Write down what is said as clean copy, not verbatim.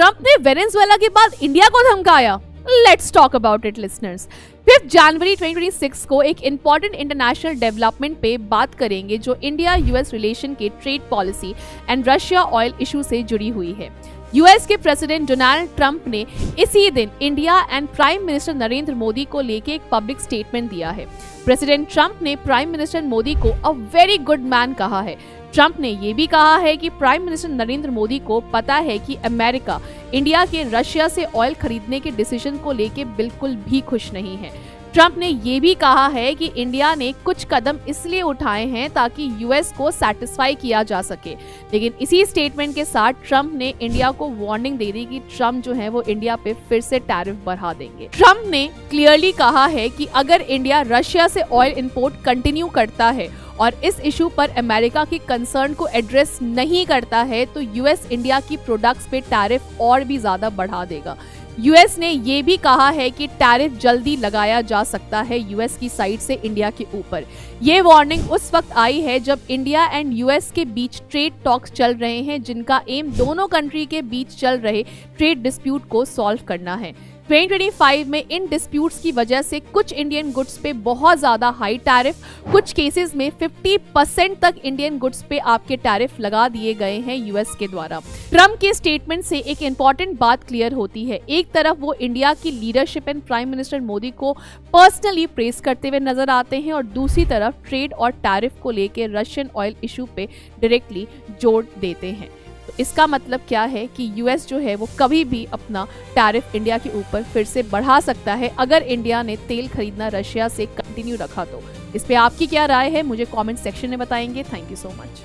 Trump ने Venezuela के बाद इंडिया को धमकाया। Let's talk about it listeners. 5 जनवरी 2026 को एक इंपॉर्टेंट इंटरनेशनल डेवलपमेंट पे बात करेंगे जो इंडिया यूएस रिलेशन के trade policy and Russia oil issue से जुड़ी हुई है। यूएस के प्रेसिडेंट डोनाल्ड ट्रंप ने इसी दिन India and prime minister Narendra Modi को लेके एक पब्लिक स्टेटमेंट दिया है। प्रेसिडेंट ट्रंप ने प्राइम मिनिस्टर मोदी को अ वेरी गुड मैन कहा है। ट्रंप ने ये भी कहा है कि प्राइम मिनिस्टर नरेंद्र मोदी को पता है कि अमेरिका इंडिया के रशिया से ऑयल खरीदने के डिसीजन को लेके बिल्कुल भी खुश नहीं है। ट्रंप ने ये भी कहा है कि इंडिया ने कुछ कदम इसलिए उठाए हैं ताकि यूएस को सैटिस्फाई किया जा सके, लेकिन इसी स्टेटमेंट के साथ ट्रंप ने इंडिया को वार्निंग दे दी कि ट्रंप जो है वो इंडिया पे फिर से टैरिफ बढ़ा देंगे। ट्रंप ने क्लियरली कहा है कि अगर इंडिया रशिया से ऑयल इंपोर्ट कंटिन्यू करता है और इस इशू पर अमेरिका की कंसर्न को एड्रेस नहीं करता है तो यूएस इंडिया की प्रोडक्ट्स पे टैरिफ और भी ज्यादा बढ़ा देगा। यूएस ने ये भी कहा है कि टैरिफ जल्दी लगाया जा सकता है यूएस की साइड से इंडिया के ऊपर। ये वार्निंग उस वक्त आई है जब इंडिया एंड यूएस के बीच ट्रेड टॉक्स चल रहे हैं जिनका एम दोनों कंट्री के बीच चल रहे ट्रेड डिस्प्यूट को सॉल्व करना है। 2025 में इन डिस्प्यूट्स की वजह से कुछ इंडियन गुड्स पे बहुत ज्यादा हाई टैरिफ, कुछ केसेस में 50% तक इंडियन गुड्स पे आपके टैरिफ लगा दिए गए हैं यूएस के द्वारा। ट्रंप के स्टेटमेंट से एक इंपॉर्टेंट बात क्लियर होती है। एक तरफ वो इंडिया की leadership and prime minister Modi को पर्सनली प्रेस करते हुए नजर आते हैं और दूसरी तरफ ट्रेड और टैरिफ को लेकर रशियन ऑयल इशू पे डायरेक्टली जोर देते हैं। तो इसका मतलब क्या है कि यूएस जो है वो कभी भी अपना टैरिफ इंडिया के ऊपर फिर से बढ़ा सकता है अगर इंडिया ने तेल खरीदना रशिया से कंटिन्यू रखा तो। इस पे आपकी क्या राय है मुझे कमेंट सेक्शन में बताएंगे। Thank you so much.